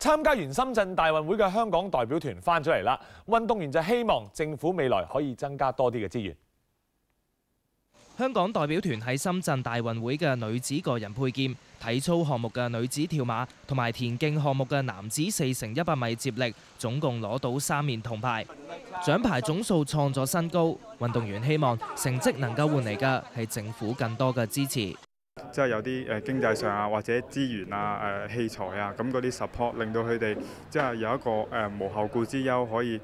參加完深圳大運會嘅香港代表團翻咗嚟啦，運動員就希望政府未來可以增加多啲嘅資源。香港代表團喺深圳大運會嘅女子個人佩劍、體操項目嘅女子跳馬同埋田徑項目嘅男子4×100米接力，總共攞到3面銅牌，獎牌總數創咗新高。運動員希望成績能夠換嚟嘅係政府更多嘅支持。即係有啲經濟上啊，或者資源啊、器材啊，咁嗰啲 support 令到佢哋即係有一個無後顧之憂，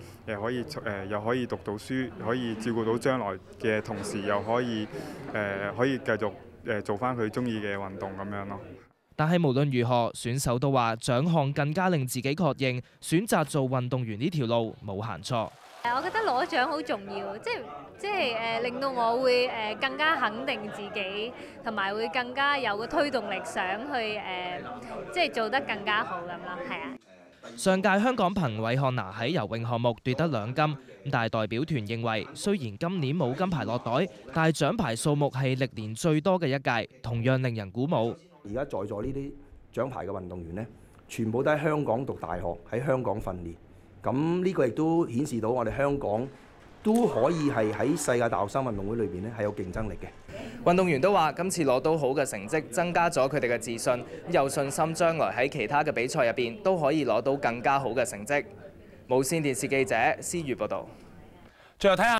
又可以讀到書，可以照顧到將來嘅同時，又可以繼續做翻佢中意嘅運動咁樣咯。但係無論如何，選手都話獎項更加令自己確認選擇做運動員呢條路冇行錯。我覺得攞獎好重要，即係令到我會更加肯定自己，同埋會更加有個推動力，想去即係做得更加好咁咯，係啊。上屆香港憑韋漢娜喺游泳項目奪得2金，但係代表團認為雖然今年冇金牌落袋，但係獎牌數目係歷年最多嘅一屆，同樣令人鼓舞。而家在座呢啲獎牌嘅運動員呢，全部都喺香港讀大學，喺香港訓練。咁呢個亦都顯示到我哋香港都可以係喺世界大學生運動會裏邊咧係有競爭力嘅。運動員都話今次攞到好嘅成績，增加咗佢哋嘅自信，有信心將來喺其他嘅比賽入邊都可以攞到更加好嘅成績。無線電視記者施瑜報導。最後睇下。